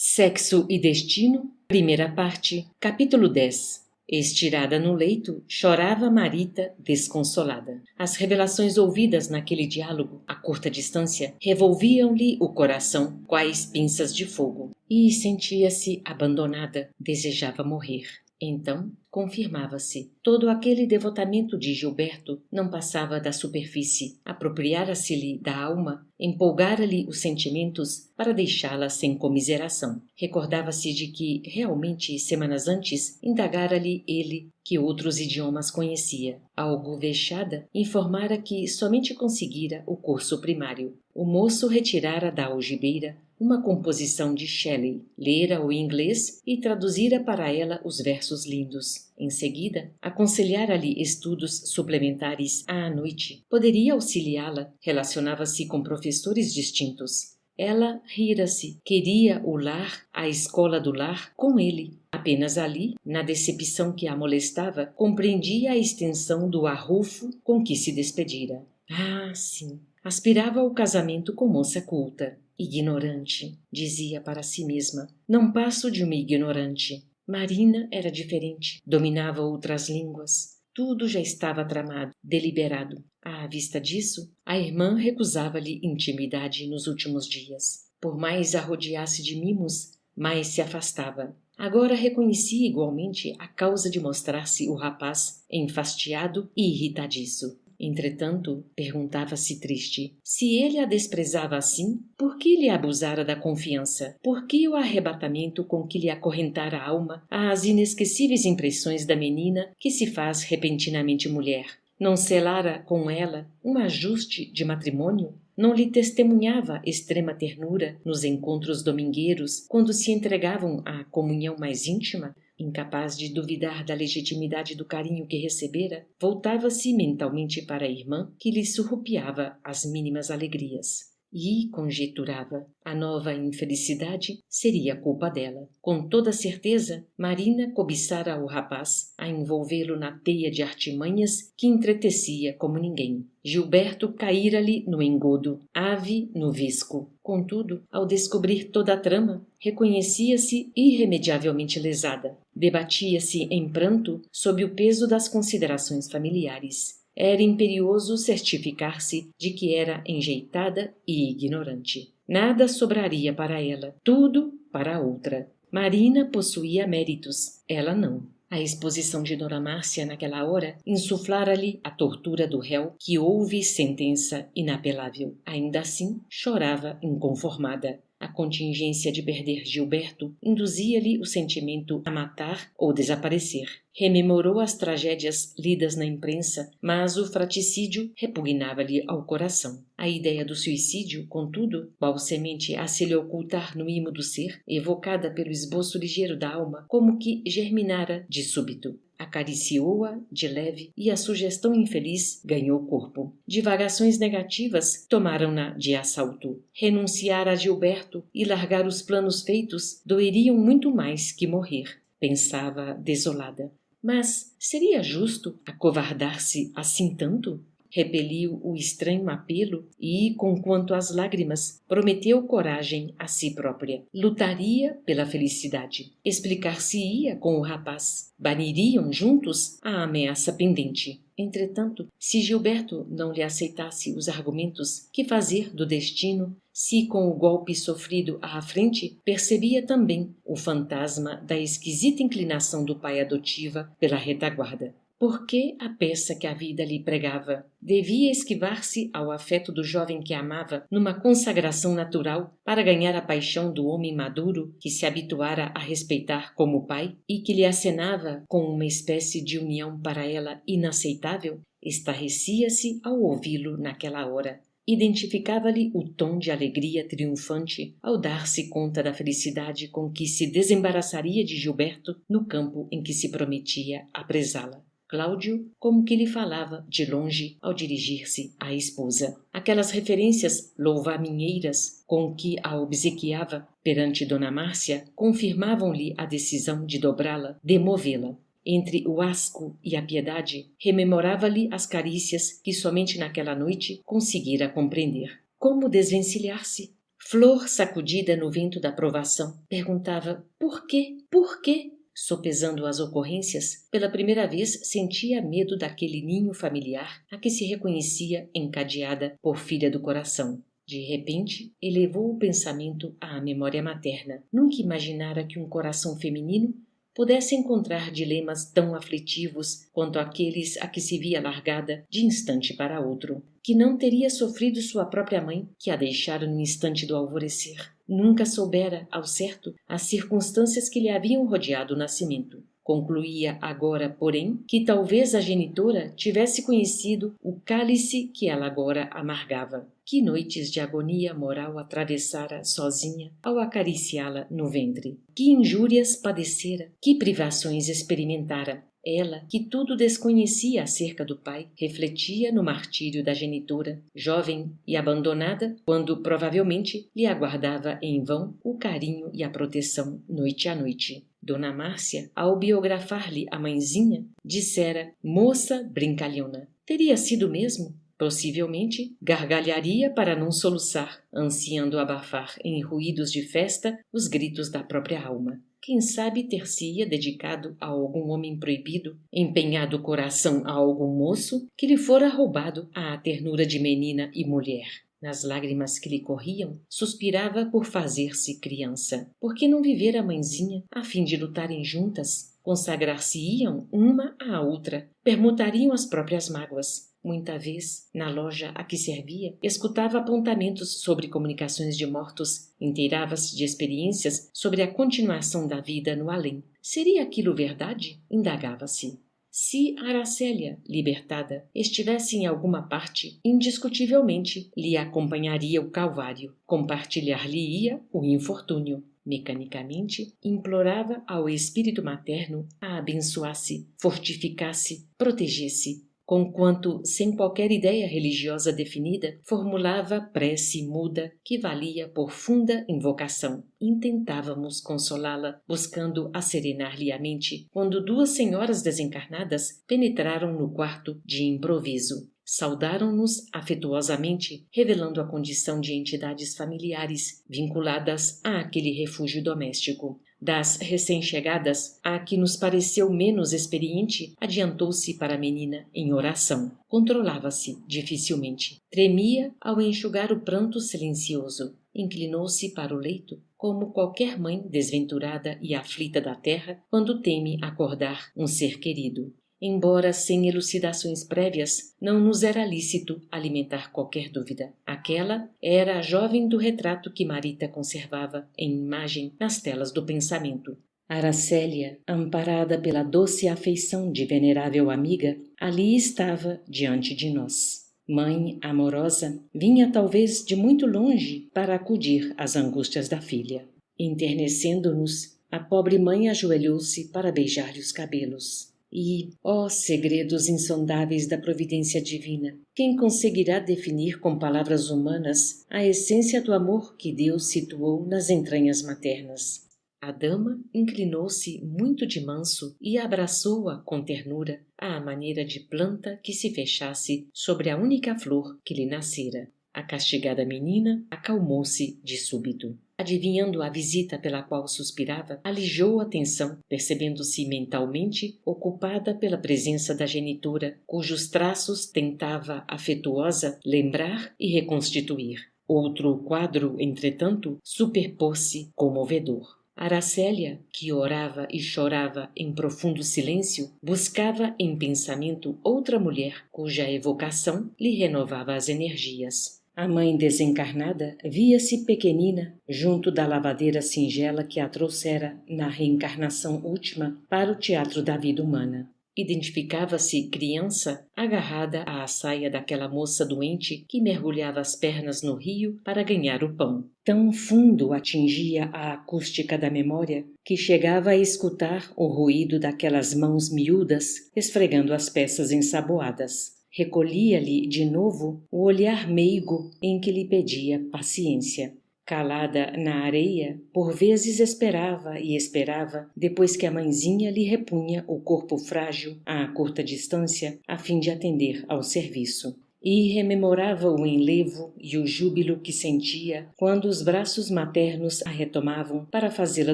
Sexo e Destino, primeira parte, capítulo 10. Estirada no leito, chorava Marita desconsolada. As revelações ouvidas naquele diálogo, a curta distância, revolviam-lhe o coração quais pinças de fogo. E sentia-se abandonada, desejava morrer. Então, confirmava-se. Todo aquele devotamento de Gilberto não passava da superfície. Apropriara-se-lhe da alma, empolgara-lhe os sentimentos para deixá-la sem comiseração. Recordava-se de que, realmente, semanas antes, indagara-lhe ele que outros idiomas conhecia. Algo vexada, informara que somente conseguira o curso primário. O moço retirara da algibeira uma composição de Shelley, lera o inglês e traduzira para ela os versos lindos. Em seguida, aconselhara-lhe estudos suplementares à noite. Poderia auxiliá-la, relacionava-se com professores distintos. Ela rira-se, queria o lar, a escola do lar, com ele. Apenas ali, na decepção que a molestava, compreendia a extensão do arrufo com que se despedira. Ah, sim, aspirava ao casamento com moça culta. Ignorante, dizia para si mesma. Não passo de uma ignorante. Marina era diferente, dominava outras línguas. Tudo já estava tramado, deliberado. À vista disso, a irmã recusava-lhe intimidade nos últimos dias. Por mais a rodeasse de mimos, mais se afastava. Agora reconhecia igualmente a causa de mostrar-se o rapaz enfastiado e irritadiço. Entretanto, perguntava-se triste, se ele a desprezava assim, por que lhe abusara da confiança? Por que o arrebatamento com que lhe acorrentara a alma às inesquecíveis impressões da menina que se faz repentinamente mulher? Não selara com ela um ajuste de matrimônio? Não lhe testemunhava extrema ternura nos encontros domingueiros, quando se entregavam à comunhão mais íntima? Incapaz de duvidar da legitimidade do carinho que recebera, voltava-se mentalmente para a irmã, que lhe surrupiava as mínimas alegrias. E, conjeturava, a nova infelicidade seria culpa dela. Com toda certeza, Marina cobiçara o rapaz, a envolvê-lo na teia de artimanhas que entretecia como ninguém. Gilberto caíra-lhe no engodo, ave no visco. Contudo, ao descobrir toda a trama, reconhecia-se irremediavelmente lesada. Debatia-se em pranto sob o peso das considerações familiares. Era imperioso certificar-se de que era enjeitada e ignorante. Nada sobraria para ela, tudo para a outra. Marina possuía méritos, ela não. A exposição de Dona Márcia naquela hora insuflara-lhe a tortura do réu que houve sentença inapelável. Ainda assim, chorava inconformada. A contingência de perder Gilberto induzia-lhe o sentimento a matar ou desaparecer. Rememorou as tragédias lidas na imprensa, mas o fraticídio repugnava-lhe ao coração. A ideia do suicídio, contudo, qual semente a se lhe ocultar no imo do ser, evocada pelo esboço ligeiro da alma, como que germinara de súbito. Acariciou-a de leve e a sugestão infeliz ganhou corpo. Divagações negativas tomaram-na de assalto. Renunciar a Gilberto e largar os planos feitos doeriam muito mais que morrer, pensava desolada. Mas seria justo acovardar-se assim tanto? Repeliu o estranho apelo e, conquanto as lágrimas, prometeu coragem a si própria. Lutaria pela felicidade. Explicar-se-ia com o rapaz. Baniriam juntos a ameaça pendente. Entretanto, se Gilberto não lhe aceitasse os argumentos, que fazer do destino? Se, com o golpe sofrido à frente, percebia também o fantasma da esquisita inclinação do pai adotiva pela retaguarda. Por que a peça que a vida lhe pregava? Devia esquivar-se ao afeto do jovem que amava numa consagração natural para ganhar a paixão do homem maduro que se habituara a respeitar como pai e que lhe acenava com uma espécie de união para ela inaceitável? Estarrecia-se ao ouvi-lo naquela hora. Identificava-lhe o tom de alegria triunfante ao dar-se conta da felicidade com que se desembaraçaria de Gilberto no campo em que se prometia apresá-la. Cláudio como que lhe falava de longe ao dirigir-se à esposa. Aquelas referências louvaminheiras com que a obsequiava perante Dona Márcia confirmavam-lhe a decisão de dobrá-la, demovê-la. Entre o asco e a piedade, rememorava-lhe as carícias que somente naquela noite conseguira compreender. Como desvencilhar-se? Flor, sacudida no vento da provação, perguntava por quê? Por quê? Sopesando as ocorrências, pela primeira vez sentia medo daquele ninho familiar a que se reconhecia encadeada por filha do coração. De repente, elevou o pensamento à memória materna. Nunca imaginara que um coração feminino pudesse encontrar dilemas tão aflitivos quanto aqueles a que se via largada de instante para outro. Que não teria sofrido sua própria mãe, que a deixara no instante do alvorecer. Nunca soubera, ao certo, as circunstâncias que lhe haviam rodeado o nascimento. Concluía agora, porém, que talvez a genitora tivesse conhecido o cálice que ela agora amargava. Que noites de agonia moral atravessara sozinha ao acariciá-la no ventre. Que injúrias padecera, que privações experimentara. Ela, que tudo desconhecia acerca do pai, refletia no martírio da genitora, jovem e abandonada, quando provavelmente lhe aguardava em vão o carinho e a proteção noite a noite. Dona Márcia, ao biografar-lhe a mãezinha, dissera moça brincalhona. Teria sido mesmo? Possivelmente, gargalharia para não soluçar, ansiando abafar em ruídos de festa os gritos da própria alma. Quem sabe ter-se-ia dedicado a algum homem proibido, empenhado o coração a algum moço que lhe fora roubado à ternura de menina e mulher. Nas lágrimas que lhe corriam, suspirava por fazer-se criança. Por que não viver a mãezinha, a fim de lutarem juntas? Consagrar-se-iam uma à outra, permutariam as próprias mágoas. Muita vez, na loja a que servia, escutava apontamentos sobre comunicações de mortos, inteirava-se de experiências sobre a continuação da vida no além. Seria aquilo verdade? Indagava-se. Se Aracélia, libertada, estivesse em alguma parte, indiscutivelmente lhe acompanharia o calvário, compartilhar-lhe-ia o infortúnio. Mecanicamente, implorava ao espírito materno a abençoasse, fortificasse, protegesse. Conquanto, sem qualquer ideia religiosa definida, formulava prece muda que valia por funda invocação. Intentávamos consolá-la, buscando asserenar-lhe a mente, quando duas senhoras desencarnadas penetraram no quarto de improviso. Saudaram-nos afetuosamente, revelando a condição de entidades familiares vinculadas àquele refúgio doméstico. Das recém-chegadas, a que nos pareceu menos experiente, adiantou-se para a menina em oração. Controlava-se dificilmente. Tremia ao enxugar o pranto silencioso. Inclinou-se para o leito, como qualquer mãe desventurada e aflita da terra quando teme acordar um ser querido. Embora sem elucidações prévias, não nos era lícito alimentar qualquer dúvida. Aquela era a jovem do retrato que Marita conservava em imagem nas telas do pensamento. Aracélia, amparada pela doce afeição de venerável amiga, ali estava diante de nós. Mãe amorosa, vinha talvez de muito longe para acudir às angústias da filha. Enternecendo-nos, a pobre mãe ajoelhou-se para beijar-lhe os cabelos. E, ó segredos insondáveis da providência divina, quem conseguirá definir com palavras humanas a essência do amor que Deus situou nas entranhas maternas? A dama inclinou-se muito de manso e abraçou-a com ternura, à maneira de planta que se fechasse sobre a única flor que lhe nascera. A castigada menina acalmou-se de súbito. Adivinhando a visita pela qual suspirava, alijou a atenção, percebendo-se mentalmente ocupada pela presença da genitora, cujos traços tentava, afetuosa, lembrar e reconstituir. Outro quadro, entretanto, superpôs-se comovedor. Aracélia, que orava e chorava em profundo silêncio, buscava em pensamento outra mulher cuja evocação lhe renovava as energias. A mãe desencarnada via-se pequenina junto da lavadeira singela que a trouxera na reencarnação última para o teatro da vida humana. Identificava-se criança agarrada à saia daquela moça doente que mergulhava as pernas no rio para ganhar o pão. Tão fundo atingia a acústica da memória que chegava a escutar o ruído daquelas mãos miúdas esfregando as peças ensaboadas. Recolhia-lhe de novo o olhar meigo em que lhe pedia paciência. Calada na areia, por vezes esperava e esperava, depois que a mãezinha lhe repunha o corpo frágil à curta distância, a fim de atender ao serviço. e rememorava o enlevo e o júbilo que sentia quando os braços maternos a retomavam para fazê-la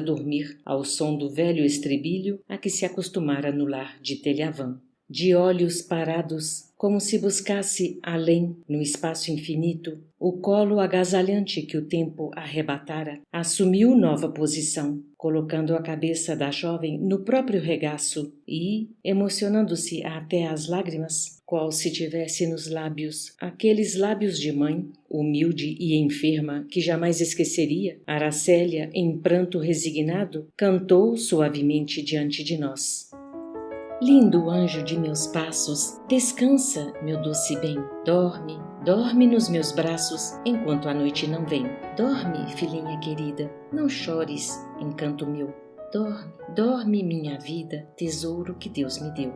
dormir ao som do velho estribilho a que se acostumara no lar de Telhavã. De olhos parados, como se buscasse além, no espaço infinito, o colo agasalhante que o tempo arrebatara, assumiu nova posição, colocando a cabeça da jovem no próprio regaço e, emocionando-se até às lágrimas, qual se tivesse nos lábios aqueles lábios de mãe, humilde e enferma, que jamais esqueceria, Aracélia, em pranto resignado, cantou suavemente diante de nós. Lindo anjo de meus passos, descansa, meu doce bem. Dorme, dorme nos meus braços, enquanto a noite não vem. Dorme, filhinha querida, não chores, encanto meu. Dorme, dorme, minha vida, tesouro que Deus me deu.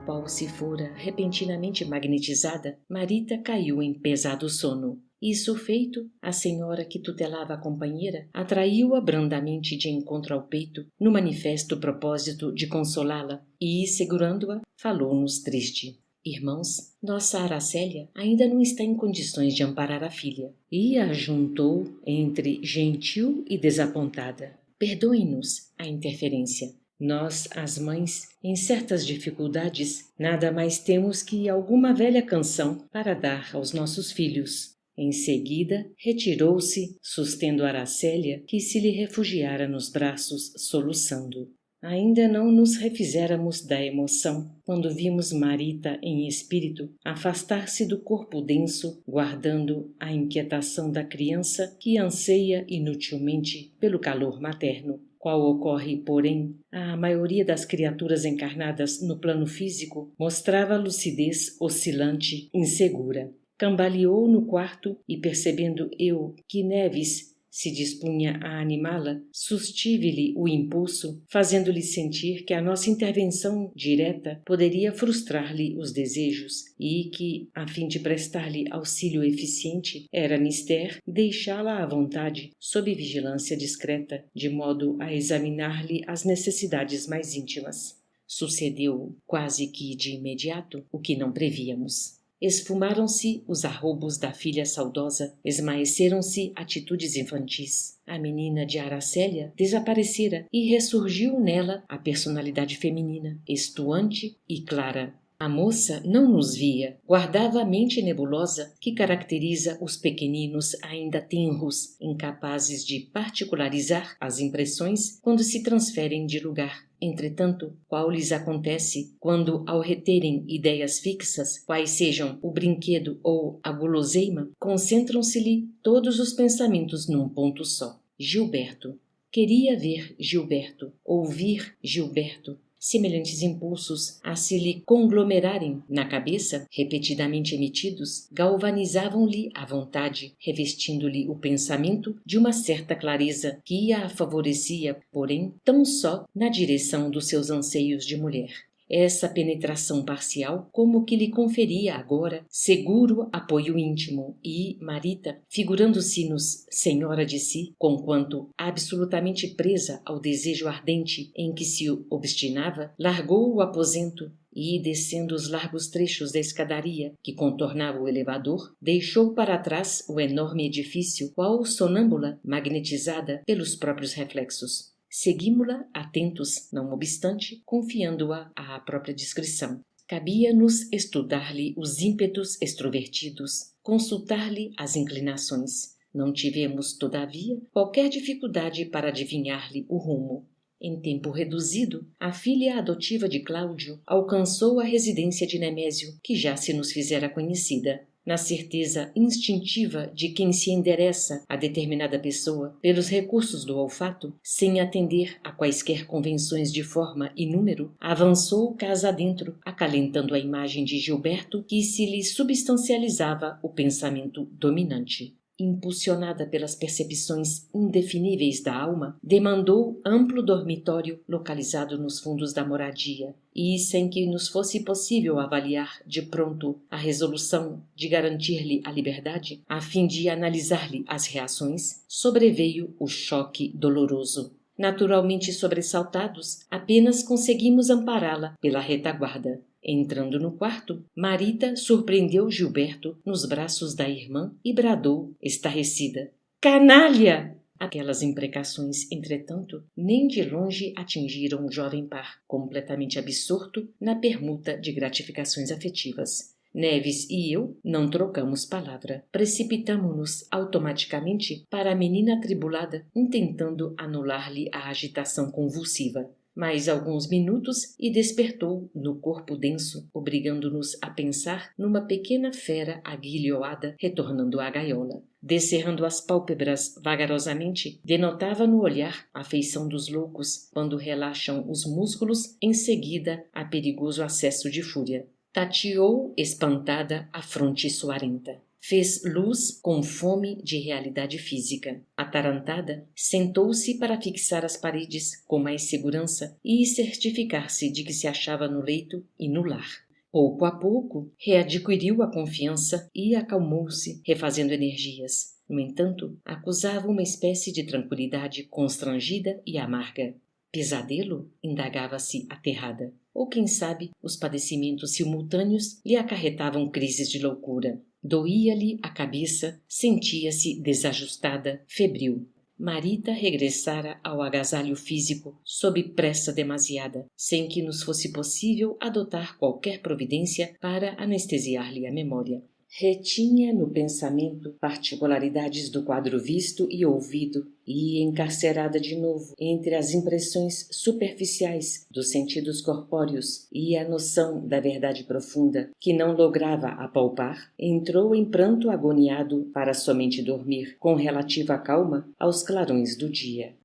Qual se fora repentinamente magnetizada, Marita caiu em pesado sono. Isso feito, a senhora que tutelava a companheira atraiu-a brandamente de encontro ao peito, no manifesto propósito de consolá-la, e, segurando-a, falou-nos triste. Irmãos, nossa Aracélia ainda não está em condições de amparar a filha. E a juntou entre gentil e desapontada. Perdoem-nos a interferência. Nós, as mães, em certas dificuldades, nada mais temos que alguma velha canção para dar aos nossos filhos. Em seguida, retirou-se, sustendo Aracélia, que se lhe refugiara nos braços, soluçando. Ainda não nos refizéramos da emoção, quando vimos Marita, em espírito, afastar-se do corpo denso, guardando a inquietação da criança que anseia inutilmente pelo calor materno. Qual ocorre, porém, à maioria das criaturas encarnadas no plano físico, mostrava lucidez oscilante, insegura. Cambaleou no quarto e, percebendo eu que Neves se dispunha a animá-la, sustive-lhe o impulso, fazendo-lhe sentir que a nossa intervenção direta poderia frustrar-lhe os desejos e que, a fim de prestar-lhe auxílio eficiente, era mister deixá-la à vontade, sob vigilância discreta, de modo a examinar-lhe as necessidades mais íntimas. Sucedeu, quase que de imediato, o que não prevíamos. Esfumaram-se os arroubos da filha saudosa, esmaeceram-se atitudes infantis. A menina de Aracélia desaparecera e ressurgiu nela a personalidade feminina, estuante e clara. A moça não nos via, guardava a mente nebulosa que caracteriza os pequeninos ainda tenros, incapazes de particularizar as impressões quando se transferem de lugar. Entretanto, qual lhes acontece quando, ao reterem ideias fixas, quais sejam o brinquedo ou a guloseima, concentram-se-lhe todos os pensamentos num ponto só. Gilberto. Queria ver Gilberto, ouvir Gilberto. Semelhantes impulsos, a se lhe conglomerarem na cabeça, repetidamente emitidos, galvanizavam-lhe a vontade, revestindo-lhe o pensamento de uma certa clareza que a favorecia, porém, tão só na direção dos seus anseios de mulher. Essa penetração parcial como que lhe conferia agora seguro apoio íntimo e Marita, figurando-se-nos senhora de si, conquanto absolutamente presa ao desejo ardente em que se obstinava, largou o aposento e, descendo os largos trechos da escadaria que contornava o elevador, deixou para trás o enorme edifício, qual sonâmbula magnetizada pelos próprios reflexos. Seguimo-la atentos, não obstante, confiando-a à própria discrição. Cabia-nos estudar-lhe os ímpetos extrovertidos, consultar-lhe as inclinações. Não tivemos, todavia, qualquer dificuldade para adivinhar-lhe o rumo. Em tempo reduzido, a filha adotiva de Cláudio alcançou a residência de Nemésio, que já se nos fizera conhecida. Na certeza instintiva de quem se endereça a determinada pessoa pelos recursos do olfato, sem atender a quaisquer convenções de forma e número, avançou casa adentro, acalentando a imagem de Gilberto que se lhe substancializava o pensamento dominante. Impulsionada pelas percepções indefiníveis da alma, demandou amplo dormitório localizado nos fundos da moradia, e, sem que nos fosse possível avaliar de pronto a resolução de garantir-lhe a liberdade, a fim de analisar-lhe as reações, sobreveio o choque doloroso. Naturalmente sobressaltados, apenas conseguimos ampará-la pela retaguarda. Entrando no quarto, Marita surpreendeu Gilberto nos braços da irmã e bradou, estarrecida: "Canalha!" Aquelas imprecações, entretanto, nem de longe atingiram o jovem par, completamente absorto na permuta de gratificações afetivas. Neves e eu não trocamos palavra. Precipitamo-nos automaticamente para a menina atribulada, intentando anular-lhe a agitação convulsiva. Mais alguns minutos e despertou no corpo denso, obrigando-nos a pensar numa pequena fera aguilhoada retornando à gaiola. Descerrando as pálpebras vagarosamente, denotava no olhar a feição dos loucos quando relaxam os músculos em seguida a perigoso acesso de fúria. Tateou, espantada, a fronte suarenta. Fez luz com fome de realidade física. Atarantada, sentou-se para fixar as paredes com mais segurança e certificar-se de que se achava no leito e no lar. Pouco a pouco, readquiriu a confiança e acalmou-se, refazendo energias. No entanto, acusava uma espécie de tranquilidade constrangida e amarga. Pesadelo? Indagava-se aterrada. Ou, quem sabe, os padecimentos simultâneos lhe acarretavam crises de loucura. Doía-lhe a cabeça, sentia-se desajustada, febril. Marita regressara ao agasalho físico sob pressa demasiada, sem que nos fosse possível adotar qualquer providência para anestesiar-lhe a memória. Retinha no pensamento particularidades do quadro visto e ouvido, e, encarcerada de novo entre as impressões superficiais dos sentidos corpóreos e a noção da verdade profunda, que não lograva apalpar, entrou em pranto agoniado para somente dormir, com relativa calma, aos clarões do dia.